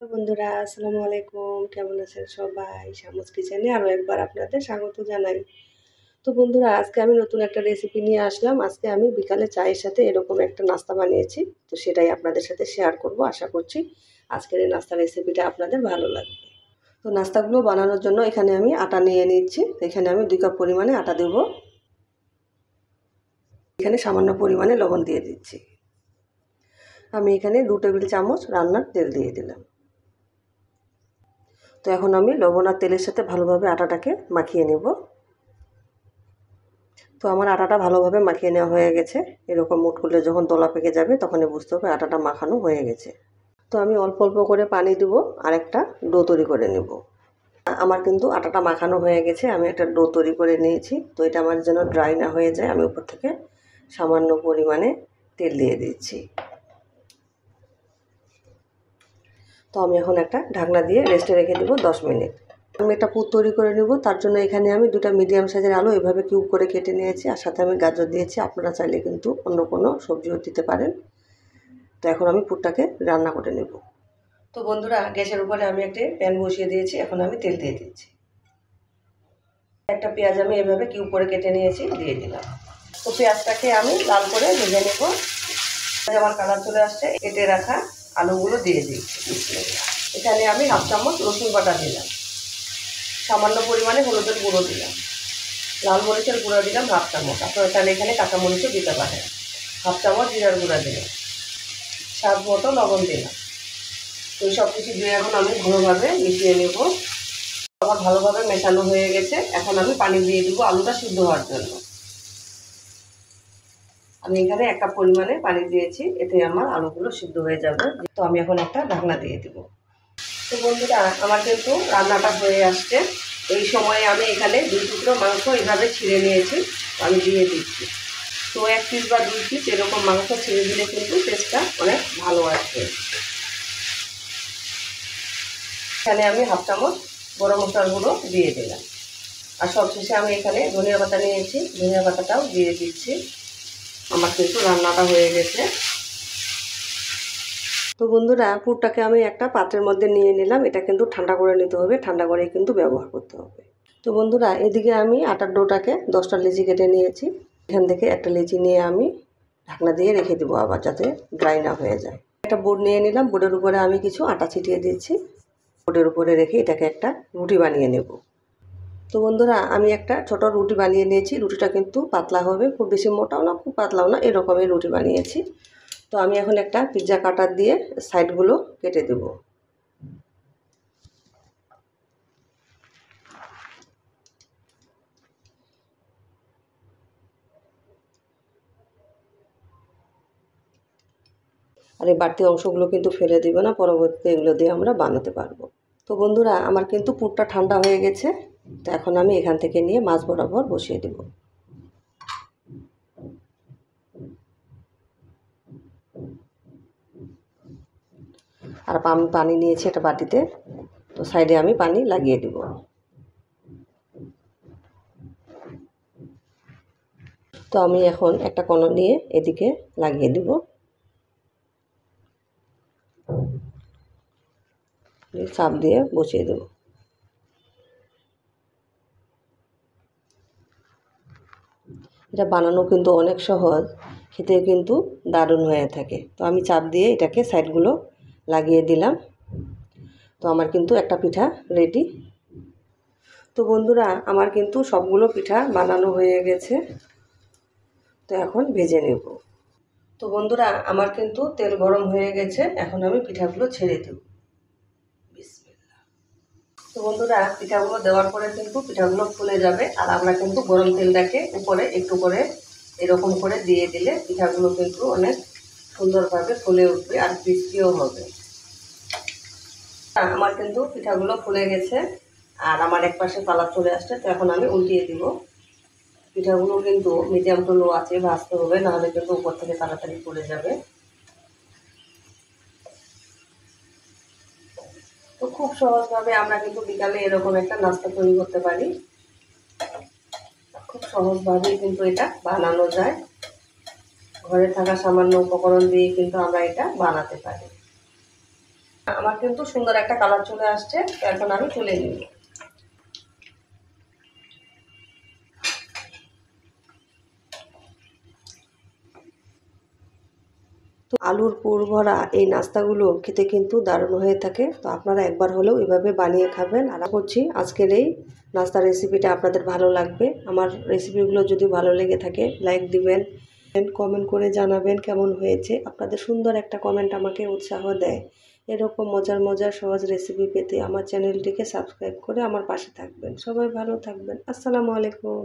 বন্ধুরা আসসালামু আলাইকুম, কেমন আছেন সবাই? শামুস কিচেনে আরও একবার আপনাদের স্বাগত জানাই। তো বন্ধুরা, আজকে আমি নতুন একটা রেসিপি নিয়ে আসলাম। আজকে আমি বিকালে চায়ের সাথে এরকম একটা নাস্তা বানিয়েছি। তো সেটাই আপনাদের সাথে শেয়ার করব। আশা করছি আজকের এই নাস্তার রেসিপিটা আপনাদের ভালো লাগবে। তো নাস্তাগুলো বানানোর জন্য এখানে আমি আটা নিয়ে নিচ্ছি। এখানে আমি 2 কাপ পরিমাণে আটা দেব। এখানে সামান্য পরিমাণে লবণ দিয়ে দিচ্ছি। আমি এখানে 2 টেবিল চামচ রান্নার তেল দিয়ে দিলাম। তো এখন আমি লবণ আর তেলের সাথে ভালোভাবে আটাটাকে মাখিয়ে নেব। তো আমার আটাটা ভালোভাবে মাখিয়ে নেওয়া হয়ে গেছে। এরকম মুঠ করলে যখন দলা পেকে যাবে তখনই বুঝতে হবে আটাটা মাখানো হয়ে গেছে। তো আমি অল্প অল্প করে পানি দেব আর একটা ডো তৈরি করে নেব। আমার কিন্তু আটাটা মাখানো হয়ে গেছে। আমি একটা ডো তৈরি করে নিয়েছি। তো এটা আমার যেন ড্রাই না হয়ে যায়, আমি উপর থেকে সামান্য পরিমাণে তেল দিয়ে দিচ্ছি। তো আমি এখন একটা ঢাকনা দিয়ে রেস্টে রেখে দেবো 10 মিনিট। আমি একটা পুর তৈরি করে নেব। তার জন্য এখানে আমি 2টা মিডিয়াম সাইজের আলু এভাবে কিউব করে কেটে নিয়েছি, আর সাথে আমি গাজর দিয়েছি। আপনারা চাইলে কিন্তু অন্য কোনো সবজিও দিতে পারেন। তো এখন আমি পুরটাকে রান্না করে নেব। তো বন্ধুরা, গ্যাসের উপরে আমি একটা প্যান বসিয়ে দিয়েছি। এখন আমি তেল দিয়ে দিচ্ছি। একটা পেঁয়াজ আমি এভাবে কিউব করে কেটে নিয়েছি, দিয়ে দিলাম। তো পেঁয়াজটাকে আমি লাল করে ভেজে নেব। আমার কালার চলে আসছে, কেটে রাখা আলুগুলো দিয়ে দিচ্ছি। এখানে আমি হাফ চামচ রসুন বাটা দিলাম, সামান্য পরিমাণে হলুদের গুঁড়ো দিলাম, লাল মরিচের গুঁড়ো দিলাম হাফ চামচ। আপনারা চাইলে এখানে কাঁচা মরিচও দিতে পারেন। হাফ চামচ জিরার গুঁড়া দিলাম, স্বাদ মতো লবণ দিলাম। তো সব কিছু দিয়ে এখন আমি ভালোভাবে মিশিয়ে নেব। আমার ভালোভাবে মেশানো হয়ে গেছে। এখন আমি পানি দিয়ে দেবো আলুটা সিদ্ধ হওয়ার জন্য। আমি এখানে 1 কাপ পরিমাণে পানি দিয়েছি, এতে আমার আলুগুলো সিদ্ধ হয়ে যাবে। তো আমি এখন একটা ঢাকনা দিয়ে দেবো। তো বন্ধুরা, আমার কিন্তু রান্নাটা হয়ে আসছে। এই সময়ে আমি এখানে 2 টুকরো মাংস এইভাবে ছিঁড়ে নিয়েছি, আমি দিয়ে দিচ্ছি। তো 1 পিস বা 2 পিস এরকম মাংস ছিঁড়ে দিলে কিন্তু টেস্টটা অনেক ভালো আসবে। এখানে আমি হাফ চামচ গরম মশলার গুঁড়ো দিয়ে দিলাম, আর সবশেষে আমি এখানে ধনিয়া পাতা নিয়েছি, ধনিয়া পাতাটাও দিয়ে দিচ্ছি। আমার কিন্তু রান্নাটা হয়ে গেছে। তো বন্ধুরা, পুরটাকে আমি একটা পাত্রের মধ্যে নিয়ে নিলাম। এটা কিন্তু ঠান্ডা করে নিতে হবে, ঠান্ডা করে কিন্তু ব্যবহার করতে হবে। তো বন্ধুরা, এদিকে আমি আটার ডোটাকে 10টা লেচি কেটে নিয়েছি। এখান থেকে একটা লেচি নিয়ে আমি ঢাকনা দিয়ে রেখে দেবো, আবার যাতে ড্রাই না হয়ে যায়। একটা বোর্ড নিয়ে নিলাম, বোর্ডের উপরে আমি কিছু আটা ছিটিয়ে দিচ্ছি। বোর্ডের উপরে রেখে এটাকে একটা রুটি বানিয়ে নেব। তো বন্ধুরা, আমি একটা ছোট রুটি বানিয়ে নিয়েছি। রুটিটা কিন্তু পাতলা হবে, খুব বেশি মোটাও না খুব পাতলাও না, এরকমই রুটি বানিয়েছি। তো আমি এখন একটা পিৎজা কাটার দিয়ে সাইডগুলো কেটে দেব। আর এই বাড়তি অংশগুলো কিন্তু ফেলে দেবে না, পরবর্তীতে এগুলো দিয়ে আমরা বানাতে পারবো। তো বন্ধুরা, আমার কিন্তু পুরটা ঠান্ডা হয়ে গেছে। তো এখন আমি এখান থেকে নিয়ে মাছ বরাবর বসিয়ে দেব। আর আমি পানি নিয়েছি একটা বাটিতে, তো সাইডে আমি পানি লাগিয়ে দেব। তো আমি এখন একটা কণা নিয়ে এদিকে লাগিয়ে দেব। চাপ দিয়ে বসিয়ে দেব। এটা বানানো কিন্তু অনেক সহজ, খেতেও কিন্তু দারুণ হয়ে থাকে। তো আমি চাপ দিয়ে এটাকে সাইডগুলো লাগিয়ে দিলাম। তো আমার কিন্তু একটা পিঠা রেডি। তো বন্ধুরা, আমার কিন্তু সবগুলো পিঠা বানানো হয়ে গেছে। তো এখন ভেজে নেব। তো বন্ধুরা, আমার কিন্তু তেল গরম হয়ে গেছে। এখন আমি পিঠাগুলো ছেড়ে দেব। তো বন্ধুরা, পিঠাগুলো দেওয়ার পরে কিন্তু পিঠাগুলো ফুলে যাবে। আর আমরা কিন্তু গরম তেলটাকে উপরে একটু করে এরকম করে দিয়ে দিলে পিঠাগুলো কিন্তু অনেক সুন্দরভাবে ফুলে উঠবে আর ক্রিস্পিও হবে। আমার কিন্তু পিঠাগুলো ফুলে গেছে, আর আমার এক পাশে কালার চলে আসছে। তো এখন আমি উল্টিয়ে দিব। পিঠাগুলো কিন্তু মিডিয়াম টু লো আছে ভাজতে হবে, নাহলে কিন্তু উপর থেকে তাড়াতাড়ি পড়ে যাবে। তো খুব সহজভাবে আমরা কিন্তু বিকালে এরকম একটা নাস্তা তৈরি করতে পারি। খুব সহজভাবেই কিন্তু এটা বানানো যায়। ঘরে থাকা সামান্য উপকরণ দিয়ে কিন্তু আমরা এটা বানাতে পারি। আমার কিন্তু সুন্দর একটা কালার চলে আসছে, এখন আমি তুলে নিব। তো আলুর পুর ভরা এই নাস্তাগুলো খেতে কিন্তু দারুণ হয়ে থাকে। তো আপনারা একবার হলেও এভাবে বানিয়ে খাবেন। আর আশা করছি আজকের এই নাস্তার রেসিপিটা আপনাদের ভালো লাগবে। আমার রেসিপিগুলো যদি ভালো লেগে থাকে লাইক দিবেন, কমেন্ট করে জানাবেন কেমন হয়েছে। আপনাদের সুন্দর একটা কমেন্ট আমাকে উৎসাহ দেয়। এরকম মজার মজার সহজ রেসিপি পেতে আমার চ্যানেলটিকে সাবস্ক্রাইব করে আমার পাশে থাকবেন। সবাই ভালো থাকবেন। আসসালামু আলাইকুম।